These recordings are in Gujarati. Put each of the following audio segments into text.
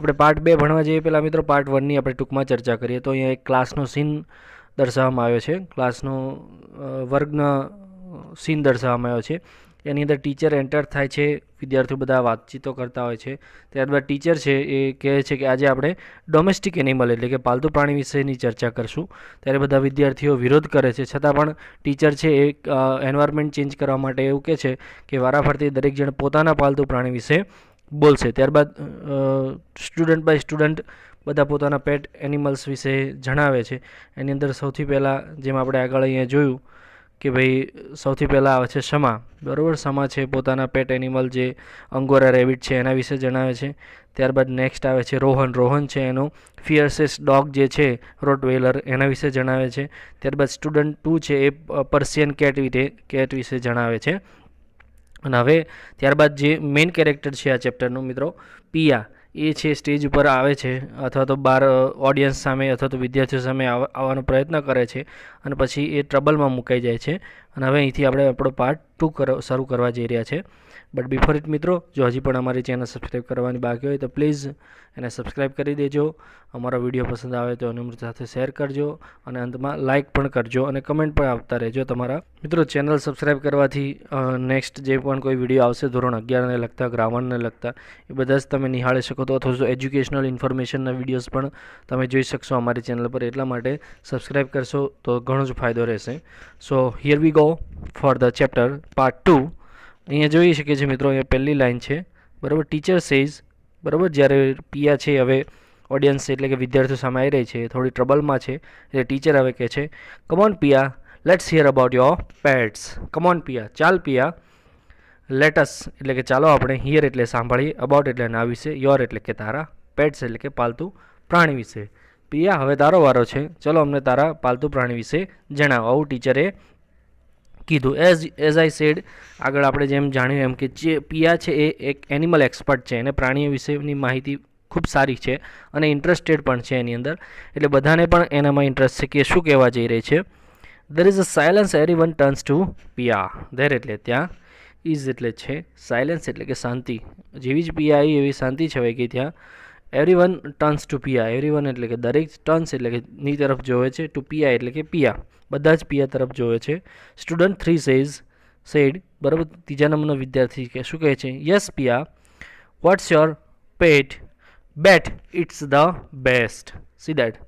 આપણે પાર્ટ 2 ભણવા જઈએ પહેલાં મિત્રો પાર્ટ 1ની આપણે ટૂંકમાં ચર્ચા કરીએ તો અહીંયા એક ક્લાસનો સીન દર્શાવવામાં આવ્યો છે. ક્લાસનો વર્ગનો સીન દર્શાવવામાં આવ્યો છે. એની અંદર ટીચર એન્ટર થાય છે, વિદ્યાર્થીઓ બધા વાતચીતો કરતા હોય છે. ત્યારબાદ ટીચર છે એ કહે છે કે આજે આપણે ડોમેસ્ટિક એનિમલ એટલે કે પાલતુ પ્રાણી વિશેની ચર્ચા કરશું. ત્યારે બધા વિદ્યાર્થીઓ વિરોધ કરે છે, છતાં પણ ટીચર છે એ એન્વાયરમેન્ટ ચેન્જ કરવા માટે એવું કહે છે કે વારાફરતી દરેક જણ પોતાના પાલતુ પ્રાણી વિશે બોલશે. ત્યારબાદ સ્ટુડન્ટ બાય સ્ટુડન્ટ બધા પોતાના પેટ એનિમલ્સ વિશે જણાવે છે. એની અંદર સૌથી પહેલાં જેમ આપણે આગળ અહીંયા જોયું કે ભાઈ સૌથી પહેલાં આવે છે સમા. બરાબર, સમા છે પોતાના પેટ એનિમલ જે અંગોરા રેબિટ છે એના વિશે જણાવે છે. ત્યારબાદ નેક્સ્ટ આવે છે રોહન. રોહન છે એનો ફિયર્સેસ્ટ ડોગ જે છે રોટવેલર એના વિશે જણાવે છે. ત્યારબાદ સ્ટુડન્ટ 2 છે એ પર્શિયન કેટ વિશે જણાવે છે. અને હવે ત્યારબાદ જે મેઇન કેરેક્ટર છે આ ચેપ્ટરનું મિત્રો પિયા એ છે સ્ટેજ ઉપર આવે છે અથવા તો બહાર ઓડિયન્સ સામે અથવા તો વિદ્યાર્થીઓ સામે આવવાનો પ્રયત્ન કરે છે અને પછી એ ટ્રબલમાં મુકાઈ જાય છે. અને હવે અહીંથી આપણે આપણો પાર્ટ 2 શરૂ કરવા જઈ રહ્યા છે. બટ બિફોર ઇટ મિત્રો, જો હજી પણ અમારી ચેનલ સબસ્ક્રાઈબ કરવાની બાકી હોય તો પ્લીઝ એને સબસ્ક્રાઈબ કરી દેજો. અમારો વિડીયો પસંદ આવે તો અન્ય મિત્રો સાથે શેર કરજો અને અંતમાં લાઇક પણ કરજો અને કમેન્ટ પણ આપતા રહેજો તમારા. મિત્રો ચેનલ સબસ્ક્રાઈબ કરવાથી નેક્સ્ટ જે પણ કોઈ વિડીયો આવશે ધોરણ 11ને લગતા, ગ્રામરને લગતા એ બધા જ તમે નિહાળી શકો તો અથવા તો એજ્યુકેશનલ ઇન્ફોર્મેશનના વિડીયોઝ પણ તમે જોઈ શકશો અમારી ચેનલ પર. એટલા માટે સબસ્ક્રાઈબ કરશો તો ઘણો જ ફાયદો રહેશે. સો here we go for the chapter part 2. અહીંયા જોઈ શકીએ છીએ મિત્રો, અહીંયા પહેલી લાઈન છે બરાબર. ટીચર સેઝ બરાબર, જ્યારે પિયા છે હવે ઓડિયન્સ એટલે કે વિદ્યાર્થીઓ સામે આવી રહી છે, થોડી ટ્રબલમાં છે, એટલે ટીચર હવે કહે છે come on Piya, let's hear about your pets. Come on Piya, ચાલ પિયા. લેટસ એટલે કે ચાલો આપણે, હિયર એટલે સાંભળીએ, અબાઉટ એટલે ના વિશે, યોર એટલે કે તારા, પેટ્સ એટલે કે પાલતુ પ્રાણી વિશે. પિયા હવે તારો વારો છે, ચલો અમને તારા પાલતુ પ્રાણી વિશે જણાવો. આવું ટીચરે કીધું. એઝ આઈ સેડ, આગળ આપણે જેમ જાણ્યું એમ કે જે પિયા છે એ એક એનિમલ એક્સપર્ટ છે, એને પ્રાણીઓ વિશેની માહિતી ખૂબ સારી છે અને ઇન્ટરેસ્ટેડ પણ છે એની અંદર, એટલે બધાને પણ એનામાં ઇન્ટરેસ્ટ છે કે શું કહેવા જઈ રહી છે. There is a silence, everyone turns to Piya. There એટલે ત્યાં, ઇઝ એટલે છે, સાયલન્સ એટલે કે શાંતિ. જેવી જ પિયા આવી એવી શાંતિ છવાઈ ગઈ ત્યાં. Everyone turns to Piya, everyone એટલે કે દરેક, ટર્ન્સ એટલે કે ની તરફ જોવે છે, ટુ પિયા એટલે કે પિયા, બધા જ પિયા તરફ જોવે છે. સ્ટુડન્ટ 3 સેડ બરાબર, ત્રીજા નંબરનો વિદ્યાર્થી કે શું કહે છે, yes Piya, what's your pet, it's the best. See that.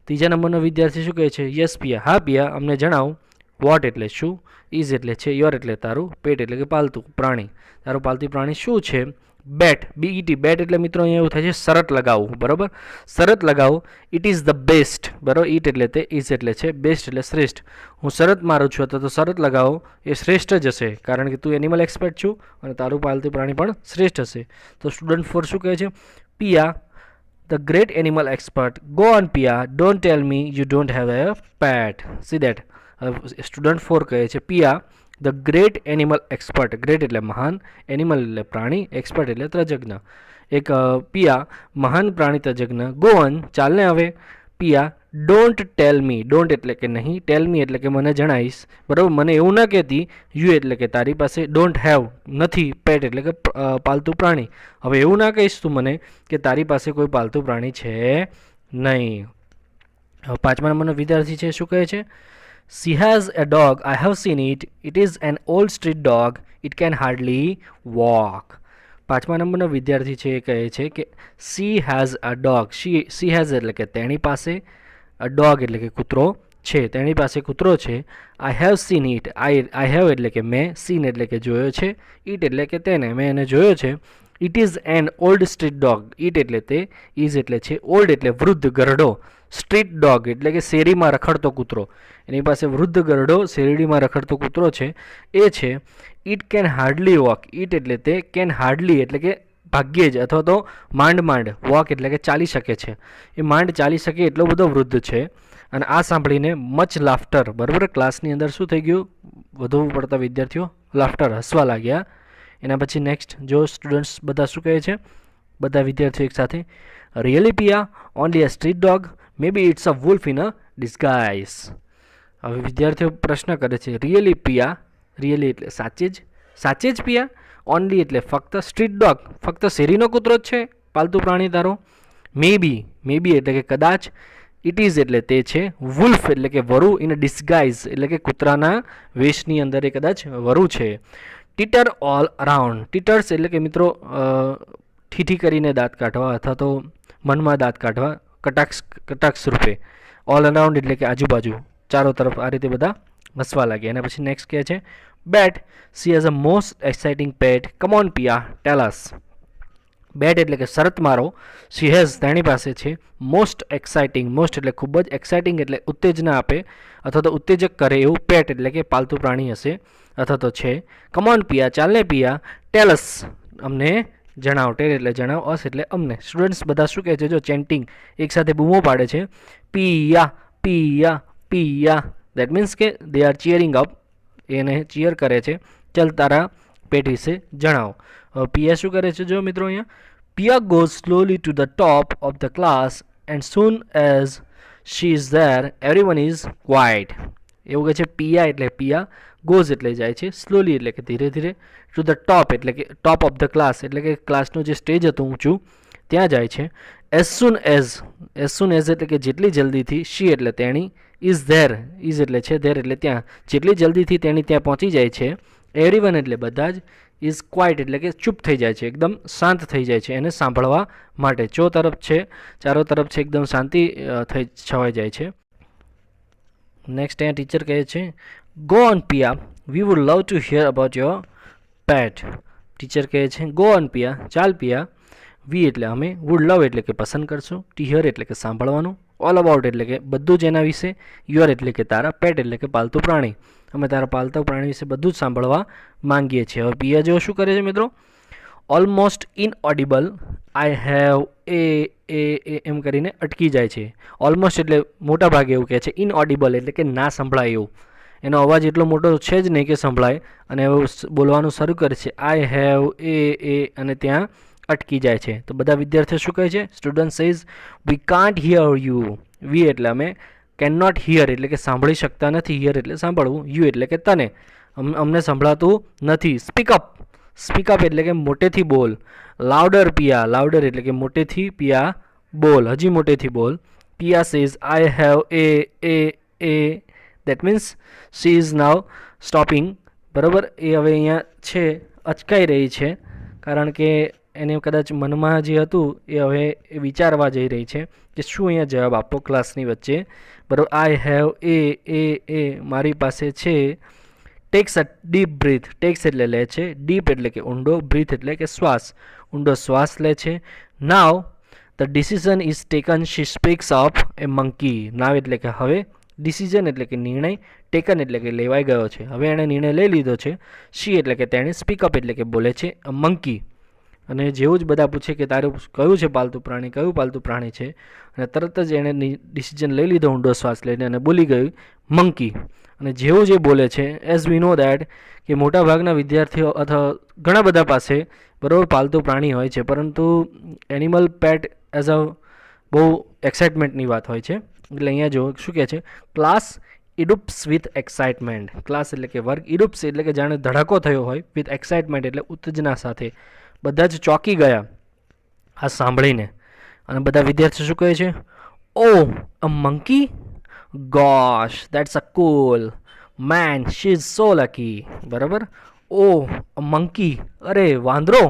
ત્રીજા નંબરનો વિદ્યાર્થી શું કહે છે, યસ પિયા, હા પિયા અમને જણાવ. વોટ એટલે શું, ઇઝ એટલે છે, યોર એટલે તારું, પેટ એટલે કે પાલતુ પ્રાણી, તારું પાલતુ પ્રાણી શું છે. બેટ, બીઈટી, બેટ એટલે મિત્રો અહીંયા એવું થાય છે શરત લગાવવું બરાબર, શરત લગાવો. ઇટ ઇઝ ધ બેસ્ટ બરાબર, ઇટ એટલે તે, ઇઝ એટલે છે, બેસ્ટ એટલે શ્રેષ્ઠ. હું શરત મારું છું અથવા તો શરત લગાવો એ શ્રેષ્ઠ જ હશે કારણ કે તું એનિમલ એક્સપર્ટ છું અને તારું પાલતુ પ્રાણી પણ શ્રેષ્ઠ હશે. તો સ્ટુડન્ટ 4 શું કહે છે, Piya the great animal expert, go on Piya, don't tell me you don't have a pet. See that. Student 4 કહે છે Piya the great animal expert, great એટલે મહાન, એનિમલ એટલે પ્રાણી, એક્સપર્ટ એટલે તજજ્ઞ. એક પિયા મહાન પ્રાણી તજજ્ઞ, ગો ઓન ચાલને હવે. પિયા ડોન્ટ ટેલ મી, ડોન્ટ એટલે કે નહીં, ટેલ મી એટલે કે મને જણાવીશ બરાબર, મને એવું ના કહેતી. યુ એટલે કે તારી પાસે, ડોન્ટ હેવ નથી, પેટ એટલે કે પાલતુ પ્રાણી, હવે એવું ના કહીશ તું મને કે તારી પાસે કોઈ પાલતુ પ્રાણી છે નહીં. હવે પાંચમા નંબરનો વિદ્યાર્થી છે શું કહે છે, she has a dog, I have seen it, it is an old street dog, it can hardly walk. પાંચમા નંબરનો વિદ્યાર્થી છે એ કહે છે કે she has a dog, she has એટલે કે તેણી પાસે, a dog એટલે કે કૂતરો છે, તેણી પાસે કૂતરો છે. I have seen it, I have એટલે કે મેં, seen એટલે કે જોયો છે, it એટલે કે તેને, મેં એને જોયો છે. It is an old street dog, it એટલે તે, is એટલે છે, old એટલે વૃદ્ધ, ગરડો, સ્ટ્રીટ ડોગ એટલે કે શેરીમાં રખડતો કૂતરો, એની પાસે વૃદ્ધ ગરડો શેરડીમાં રખડતો કૂતરો છે એ છે. It can hardly walk, it એટલે તે, કેન હાર્ડલી એટલે કે ભાગ્યે જ અથવા તો માંડ માંડ, વોક એટલે કે ચાલી શકે છે, એ માંડ ચાલી શકે એટલો બધો વૃદ્ધ છે. અને આ સાંભળીને મચ લાફ્ટર બરાબર, ક્લાસની અંદર શું થઈ ગયું, વધુ પડતા વિદ્યાર્થીઓ લાફ્ટર હસવા લાગ્યા. એના પછી નેક્સ્ટ જો સ્ટુડન્ટ્સ બધા શું કહે છે, બધા વિદ્યાર્થીઓ એક સાથે, really Piya only a street dog, maybe it's a wolf in a disguise. હવે વિદ્યાર્થીઓ પ્રશ્ન કરે છે, રિયલી પિયા, રિયલી એટલે સાચે જ પિયા, ઓનલી એટલે ફક્ત, સ્ટ્રીટ ડોગ ફક્ત શેરીનો કૂતરો જ છે પાલતુ પ્રાણી તારો? મે બી એટલે કે કદાચ, ઇટ ઇઝ એટલે તે છે, વુલ્ફ એટલે કે વરુ ઇન ડિસ્ગાઇઝ એટલે કે કૂતરાના વેશની અંદર એ કદાચ વરુ છે. ટીટર ઓલ અરાઉન્ડ, ટીટર્સ એટલે કે મિત્રો ઠીઠી કરીને દાંત કાઢવા અથવા તો મનમાં દાંત કાઢવા, કટાક્ષ રૂપે. ઓલ અરાઉન્ડ એટલે કે આજુબાજુ, ચારો તરફ આ રીતે બધા હસવા લાગે. અને પછી નેક્સ્ટ કહે છે bet she has a most exciting pet, come on Piya tell us. Bet એટલે કે શરત મારો, સી હેઝ તેની પાસે છે, મોસ્ટ એક્સાઇટિંગ, મોસ્ટ એટલે ખૂબ જ, એક્સાઇટિંગ એટલે ઉત્તેજના આપે અથવા તો ઉત્તેજક કરે એવું, પેટ એટલે કે પાલતુ પ્રાણી હશે અથવા તો છે. કમોન પિયા, ચાલને પિયા, ટેલસ અમને જણાવો, ટેલ એટલે જણાવો, અસ એટલે અમને. સ્ટુડન્ટ્સ બધા શું કહે છે? જો ચેન્ટિંગ એકસાથે બૂમો પાડે છે, પિયા પિયા પિયા, દેટ મીન્સ કે દે આર ચીયરિંગ અપ, એને ચીયર કરે છે. ચલ તારા પેટ વિશે જણાવો. પિયા શું કરે છે? જો મિત્રો અહીંયા Piya goes slowly to the top of the class and soon as she is there everyone is quiet. એવું કહે છે પિયા એટલે પિયા, ગોઝ એટલે જાય છે, સ્લોલી એટલે કે ધીરે ધીરે, ટુ ધ ટોપ એટલે કે ટોપ ઓફ ધ ક્લાસ એટલે કે ક્લાસનું જે સ્ટેજ હતું ઊંચું ત્યાં જાય છે. એઝ સૂન એઝ એટલે કે જેટલી જલ્દીથી, શી એટલે તેણી, ઇઝ ધેર, ઇઝ એટલે છે, ધેર એટલે ત્યાં, જેટલી જલ્દીથી તેણી ત્યાં પહોંચી જાય છે. એવરીવન એટલે બધા જ, ઇઝ ક્વાઇટ એટલે કે ચૂપ થઈ જાય છે, એકદમ શાંત થઈ જાય છે એને સાંભળવા માટે. ચારો તરફ છે એકદમ શાંતિ થઈ છવાઈ જાય છે. નેક્સ્ટ અહીંયા ટીચર કહે છે go on Piya, we would love to hear about your pet. Teacher કહે છે ગો ઓન પિયા, ચાલ પિયા, વી એટલે અમે, વુડ લવ એટલે કે પસંદ કરશું, ટુ હિયર એટલે કે સાંભળવાનું, ઓલ અબાઉટ એટલે કે બધું જ એના વિશે, યોર એટલે કે તારા, પેટ એટલે કે પાલતુ પ્રાણી, અમે તારા પાલતુ પ્રાણી વિશે બધું જ સાંભળવા માંગીએ છીએ. હવે પિયા જેવો શું કરે છે મિત્રો? ઓલમોસ્ટ ઇનઓડિબલ, આઈ હેવ એ એમ કરીને અટકી જાય છે. ઓલમોસ્ટ એટલે મોટા ભાગે એવું કહે છે, ઇનઓડિબલ એટલે કે ના સંભળાય એવું, એનો અવાજ એટલો મોટો છે જ નહીં કે સંભળાય, અને એવું બોલવાનું શરૂ કરે છે આઈ હેવ એ, અને ત્યાં અટકી જાય છે. તો બધા વિદ્યાર્થીઓ શું કહે છે? Student says we can't hear you, we એટલે અમે, કેન નોટ હિયર એટલે કે સાંભળી શકતા નથી, હિયર એટલે સાંભળવું, યુ એટલે કે તને, અમને સંભળાતું નથી. સ્પીક અપ એટલે કે મોટેથી બોલ, લાઉડર પિયા, લાઉડર એટલે કે મોટેથી, પિયા બોલ, હજી મોટેથી બોલ. Piya says I have a, that means she is now stopping, બરાબર. એ હવે અહીંયા છે અચકાઈ રહી છે, કારણ કે એને કદાચ મનમાં જે હતું એ હવે વિચારવા જઈ રહી છે કે શું અહીંયા જવાબ આપો ક્લાસની વચ્ચે, બરાબર. આઈ હેવ એ મારી પાસે છે. Takes a deep breath, takes એટલે લે છે, ડીપ એટલે કે ઊંડો, બ્રીથ એટલે કે શ્વાસ, ઊંડો શ્વાસ લે છે. Now the decision is taken, she speaks of a monkey, now એટલે કે હવે, ડિસિઝન એટલે કે નિર્ણય, ટેકન એટલે કે લેવાઈ ગયો છે, હવે એણે નિર્ણય લઈ લીધો છે. શી એટલે કે તેણે, સ્પીકઅપ એટલે કે બોલે છે, અ મંકી. અને જેવું જ બધા પૂછે કે તારું કયું છે પાલતુ પ્રાણી, કયું પાલતુ પ્રાણી છે, અને તરત જ એણે ડિસિઝન લઈ લીધો ઊંડો શ્વાસ લઈને અને બોલી ગયું મંકી. અને જેવું જે બોલે છે, એઝ વી નો દેટ કે મોટાભાગના વિદ્યાર્થીઓ અથવા ઘણા બધા પાસે બરાબર પાલતુ પ્રાણી હોય છે, પરંતુ એનિમલ પેટ એઝ અ બહુ એક્સાઇટમેન્ટની વાત હોય છે. એટલે અહીંયા જો શું કહે છે? ક્લાસ ઇડુપ્સ વિથ એક્સાઇટમેન્ટ, ક્લાસ એટલે કે વર્ગ, ઇડુપ્સ એટલે કે જાણે ધડાકો થયો હોય, વિથ એક્સાઇટમેન્ટ એટલે ઉત્તેજના સાથે, બધા જ ચોંકી ગયા આ સાંભળીને. અને બધા વિદ્યાર્થીઓ શું કહે છે? Oh a monkey, gosh that's a cool man, she is so lucky, બરાબર. ઓ અ મંકી, અરે વાંદરો,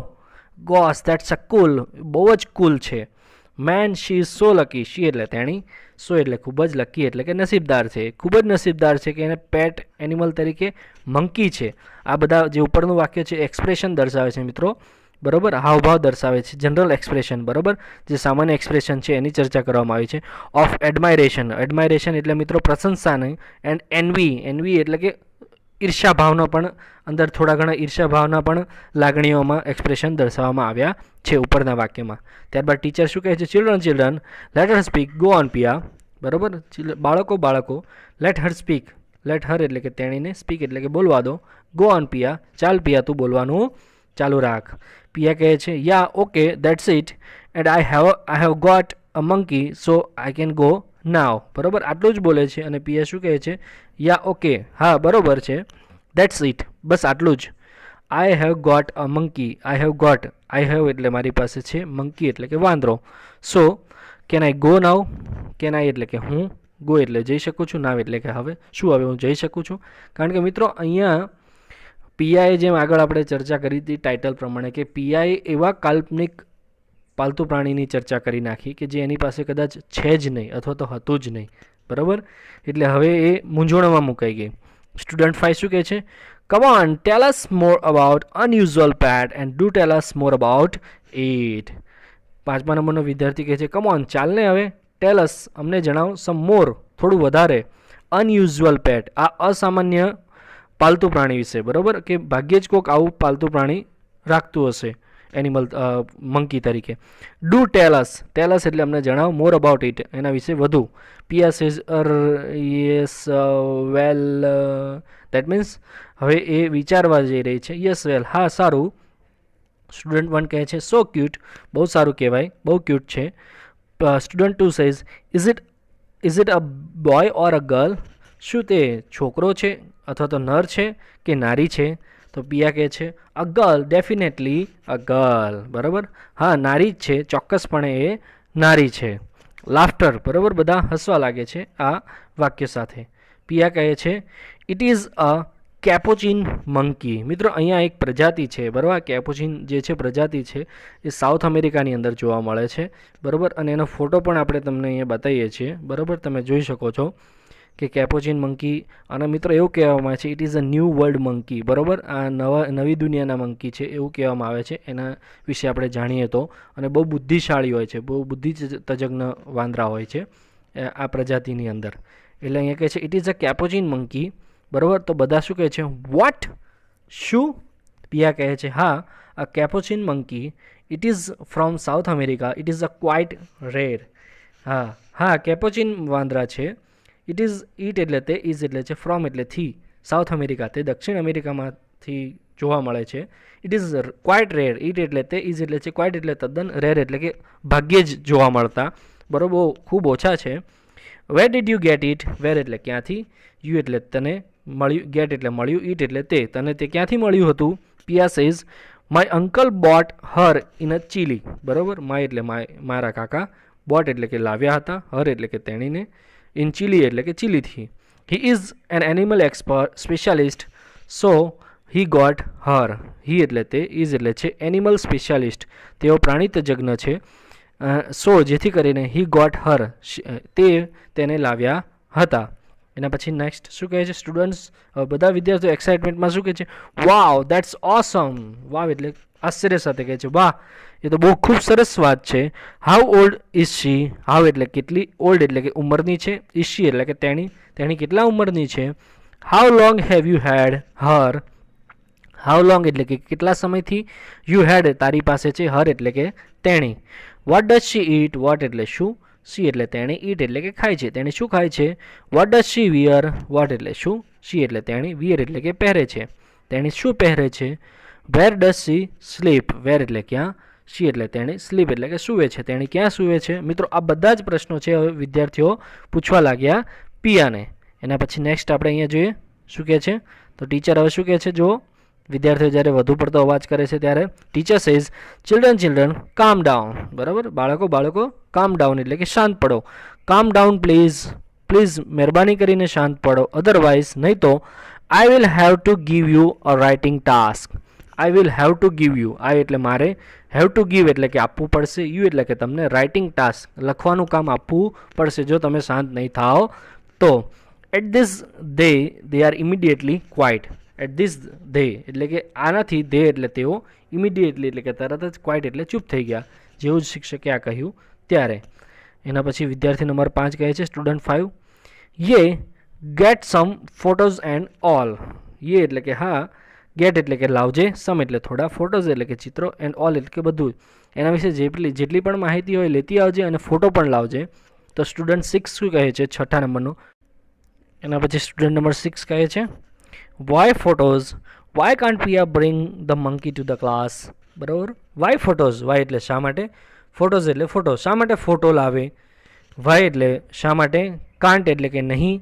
ગોશ દેટ્સ અ કુલ, બહુ જ કુલ છે. Man she is so lucky, she એટલે તેણી, સો એટલે ખૂબ જ, લકી એટલે કે નસીબદાર છે, ખૂબ જ નસીબદાર છે કે એને પેટ એનિમલ તરીકે મંકી છે. આ બધા જે ઉપરનું વાક્ય છે એક્સપ્રેશન દર્શાવે છે મિત્રો, બરાબર, હાવભાવ દર્શાવે છે, જનરલ એક્સપ્રેશન, બરાબર, જે સામાન્ય એક્સપ્રેશન છે એની ચર્ચા કરવામાં આવી છે. ઓફ એડમાયરેશન, એડમાયરેશન એટલે મિત્રો પ્રશંસા નહીં, એન્ડ એનવી એટલે કે ઈર્ષા ભાવના પણ, અંદર થોડા ઘણા ઈર્ષા ભાવના પણ લાગણીઓમાં એક્સપ્રેશન દર્શાવવામાં આવ્યા છે ઉપરના વાક્યમાં. ત્યારબાદ ટીચર શું કહે છે? Children let her speak, go on Piya, બરાબર. બાળકો let her speak, let her એટલે કે તેણીને, સ્પીક એટલે કે બોલવા દો, ગો ઓન પિયા, ચાલ પિયા તું બોલવાનું ચાલુ રાખ. પિયા કહે છે yeah okay that's it, and I have got a monkey so I can go now, બરાબર. આટલું જ બોલે છે અને પિયા શું કહે છે? યા ઓકે, હા બરાબર છે, દેટ્સ ઇટ, બસ આટલું જ. I have got a monkey. I have એટલે મારી પાસે છે, મંકી એટલે કે વાંદરો. So can I go now. Can I એટલે કે હું, ગો એટલે જઈ શકું છું, નાવ એટલે કે હવે. શું હવે હું જઈ શકું છું? કારણ કે મિત્રો અહીંયા પીઆઈ જેમ આગળ આપણે ચર્ચા કરી હતી ટાઇટલ પ્રમાણે કે પીઆઈ એવા કાલ્પનિક પાલતુ પ્રાણીની ચર્ચા કરી નાખી કે જે એની પાસે કદાચ છે જ નહીં અથવા તો હતું જ નહીં, બરાબર. એટલે હવે એ મૂંઝવણમાં મુકાઈ ગઈ. સ્ટુડન્ટ 5 શું કહે છે? Come on, tell us more about unusual pet and do tell us more about it. 5મા નંબરનો વિદ્યાર્થી કહે છે કમ ઓન, ચાલને હવે, ટેલ અસ અમને જણાવો, સમ મોર થોડું વધારે, અનયુઝ્યુઅલ પેટ આ અસામાન્ય પાલતુ પ્રાણી વિશે, બરાબર, કે ભાગ્યે જ કોઈક આવું પાલતુ પ્રાણી રાખતું હશે એનિમલ મંકી તરીકે. ડુ ટેલ અસ એટલે અમને જણાવો, મોર અબાઉટ ઇટ એના વિશે વધુ. Piya says yes well, that means હવે એ વિચારવા જઈ રહી છે. યસ વેલ, હા સારું. સ્ટુડન્ટ 1 કહે છે સો ક્યુટ, બહુ સારું કહેવાય, બહુ ક્યુટ છે. Student 2 says is it a boy or a girl? શું તે છોકરો છે અથવા તો નર છે કે નારી છે? તો પિયા કહે છે a girl, definitely a girl, બરાબર. હા નારી જ છે, ચોક્કસપણે એ નારી છે. લાફ્ટર, બરાબર, બધા હસવા લાગે છે આ વાક્ય સાથે. પિયા કહે છે it is a capuchin monkey. મિત્રો અહીંયા એક પ્રજાતિ છે, બરાબર. કેપોચીન જે છે પ્રજાતિ છે એ સાઉથ અમેરિકાની અંદર જોવા મળે છે, બરાબર. અને એનો ફોટો પણ આપણે તમને અહીંયા બતાવીએ છીએ, બરાબર, તમે જોઈ શકો છો કે કેપોચીન મંકી. અને મિત્રો એવું કહેવામાં આવે છે it is a new world monkey, બરાબર. આ નવી દુનિયાના મંકી છે એવું કહેવામાં આવે છે. એના વિશે આપણે જાણીએ તો, અને બહુ બુદ્ધિશાળી હોય છે, બહુ બુદ્ધિ તજજ્ઞ વાંદરા હોય છે આ પ્રજાતિની અંદર. એટલે અહીંયા કહે છે it is a capuchin monkey, બરાબર. તો બધા શું કહે છે? વોટ? શું? પિયા કહે છે હા, a capuchin monkey, it is from South America, it is a quite rare. હા કેપોચીન વાંદરા છે. ઇટ એટલે તે, ઇઝ એટલે છે, ફ્રોમ એટલે થી, સાઉથ અમેરિકા તે દક્ષિણ અમેરિકામાંથી જોવા મળે છે. It is quite rare. It એટલે તે, ઇઝ એટલે છે, ક્વાઇટ એટલે તદ્દન, રેર એટલે કે ભાગ્યે જ જોવા મળતા, બરાબર, ખૂબ ઓછા છે. Where did you get it? Where એટલે ક્યાંથી, યુ એટલે તને, મળ્યું, ગેટ એટલે મળ્યું, ઇટ એટલે તે, તને તે ક્યાંથી મળ્યું હતું? Piya says my uncle bought her in a Chile, બરાબર. માય એટલે મારા કાકા, બોટ એટલે કે લાવ્યા હતા, હર એટલે કે તેણીને, ઇન ચીલી એટલે કે ચીલીથી. He is an animal expert specialist, so he got her. He એટલે તે, ઇઝ એટલે છે, એનિમલ સ્પેશિયાલિસ્ટ તેઓ પ્રાણી તજજ્ઞ છે. સો જેથી કરીને હી ગોટ હર તે તેને લાવ્યા હતા. એના પછી નેક્સ્ટ શું કહે છે? સ્ટુડન્ટ્સ બધા વિદ્યાર્થીઓ એક્સાઇટમેન્ટમાં શું કહે છે? વાવ, દેટ્સ ઓસમ. વાવ એટલે આશ્ચર્ય સાથે કહે છે વાહ, એ તો બહુ ખૂબ સરસ વાત છે. How old is she? How એટલે કેટલી, ઓલ્ડ એટલે કે ઉંમરની છે, ઇઝ શી એટલે કે તેણી કેટલા ઉંમરની છે. How long have you had Har? How long એટલે કે કેટલા સમયથી, યુ હેડ તારી પાસે છે, હર એટલે કે તેણી. What does she eat? What એટલે શું, સી એટલે તેણી, ઈટ એટલે કે ખાય છે, તેણી શું ખાય છે. What does she wear? What એટલે શું, શી એટલે તેણી, વિયર એટલે કે પહેરે છે, તેણી શું પહેરે છે. Where does she slip? વેર એટલે ક્યાં, શી એટલે તેણી, સ્લીપ એટલે કે સૂવે છે, તેણી ક્યાં સૂવે છે. મિત્રો આ બધા જ પ્રશ્નો છે હવે વિદ્યાર્થીઓ પૂછવા લાગ્યા પિયાને. એના પછી નેક્સ્ટ આપણે અહીંયા જોઈએ શું કહે છે. તો ટીચર હવે શું કહે છે? જો વિદ્યાર્થીઓ જ્યારે વધુ પડતો અવાજ કરે છે ત્યારે ટીચર સેઝ ચિલ્ડ્રન કામ ડાઉન, બરાબર. બાળકો કામ ડાઉન એટલે કે શાંત પડો. કામ ડાઉન પ્લીઝ મહેરબાની કરીને શાંત પડો, અધરવાઇઝ નહીં તો I will have to give you a writing task. I will have to give you, I એટલે મારે, હેવ ટુ ગીવ એટલે કે આપવું પડશે, યુ એટલે કે તમને, રાઇટિંગ ટાસ્ક લખવાનું કામ આપવું પડશે જો તમે શાંત નહીં થાઓ તો. At this they are immediately quiet. At this they એટલે કે આનાથી, ધે એટલે તેઓ, ઇમિડિયેટલી એટલે કે તરત જ, ક્વાઇટ એટલે ચૂપ થઈ ગયા, જેવું જ શિક્ષકે આ કહ્યું ત્યારે. એના પછી વિદ્યાર્થી નંબર 5 કહે છે સ્ટુડન્ટ 5 યે gate sum photos and all. યે એટલે કે હા, ગેટ એટલે કે લાવજે, સમ એટલે થોડા, ફોટોઝ એટલે કે ચિત્રો, એન્ડ ઓલ એટલે કે બધું. એના વિશે જેટલી પણ માહિતી હોય લેતી આવજે અને ફોટો પણ લાવજે. તો સ્ટુડન્ટ 6 શું કહે છે? 6 નંબરનું. એના પછી સ્ટુડન્ટ નંબર 6 કહે છે why photos? Why can't Piya bring the monkey to the class? બરાબર. Why photos? વાય એટલે શા માટે, ફોટોઝ એટલે ફોટો, શા માટે ફોટો લાવે. વાય એટલે શા માટે, કાન્ટ એટલે કે નહીં,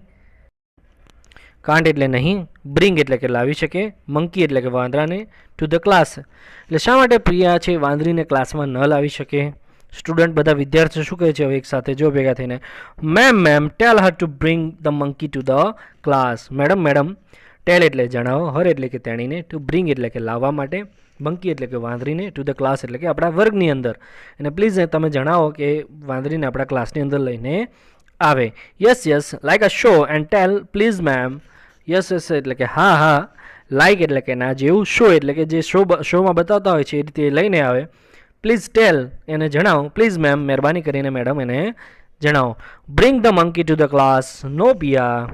કાન્ટ એટલે નહીં, બ્રિંગ એટલે કે લાવી શકે, મંકી એટલે કે વાંદરાને, ટુ ધ ક્લાસ એટલે શા માટે પ્રિયા છે વાંદરીને ક્લાસમાં ન લાવી શકે. સ્ટુડન્ટ બધા વિદ્યાર્થીઓ શું કહે છે હવે એક સાથે જો ભેગા થઈને, ma'am tell her to bring the monkey to the class. Madam tell એટલે જણાવો, હર એટલે કે તેણીને, ટુ બ્રિંગ એટલે કે લાવવા માટે, મંકી એટલે કે વાંદરીને, ટુ ધ ક્લાસ એટલે કે આપણા વર્ગની અંદર. અને પ્લીઝ તમે જણાવો કે વાંદરીને આપણા ક્લાસની અંદર લઈને આવે. Yes like a show and tell please ma'am. Yes એટલે કે હા, લાઈક એટલે કે ના જેવું, શો એટલે કે જે શોમાં બતાવતા હોય છે એ રીતે લઈને આવે. પ્લીઝ ટેલ એને જણાવો, પ્લીઝ મેમ મહેરબાની કરીને મેડમ એને જણાવો. Bring the monkey to the class. No Piya.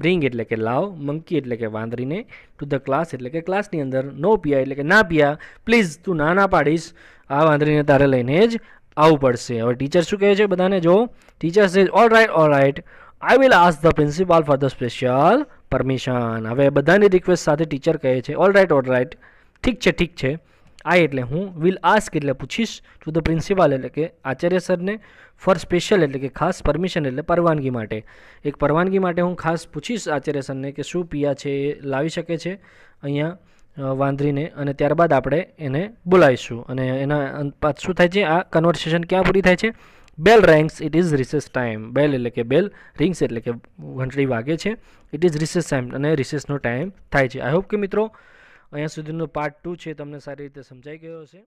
Bring એટલે કે લાવ, મંકી એટલે કે વાંદરીને, ટુ ધ ક્લાસ એટલે કે ક્લાસની અંદર, નો પિયા એટલે કે ના પિયા, પ્લીઝ તું ના પાડીશ, આ વાંદરીને તારે લઈને જ આવવું પડશે. હવે ટીચર શું કહે છે બધાને જો, teacher says all right I will ask the principal for the special permission. હવે બધાની રિક્વેસ્ટ સાથે ટીચર કહે છે ઓલ રાઇટ ઠીક છે. આઈ એટલે હું, વિલ આસ્ક એટલે પૂછીશ, ટુ ધ પ્રિન્સિપાલ એટલે કે આચાર્ય સરને, ફોર સ્પેશિયલ એટલે કે ખાસ, પરમિશન એટલે પરવાનગી માટે. એક પરવાનગી માટે હું ખાસ પૂછીશ આચાર્ય સરને કે શું પિયા છે એ લાવી શકે છે અહીંયા વાંદરીને, અને ત્યારબાદ આપણે એને બોલાવીશું. અને એના બાદ શું થાય છે, આ કન્વર્સેશન ક્યાં પૂરી થાય છે. બેલ રેંગ્સ, ઇટ ઇઝ રિસેસ ટાઈમ. બેલ એટલે કે બેલ, રિંગ્સ એટલે કે ઘંટડી વાગે છે, ઇટ ઇઝ રિસેસ ટાઈમ અને રિસેસનો ટાઈમ થાય છે. આઈ હોપ કે મિત્રો અહીંયા સુધીનો પાર્ટ 2 છે તમને સારી રીતે સમજાઈ ગયો હશે.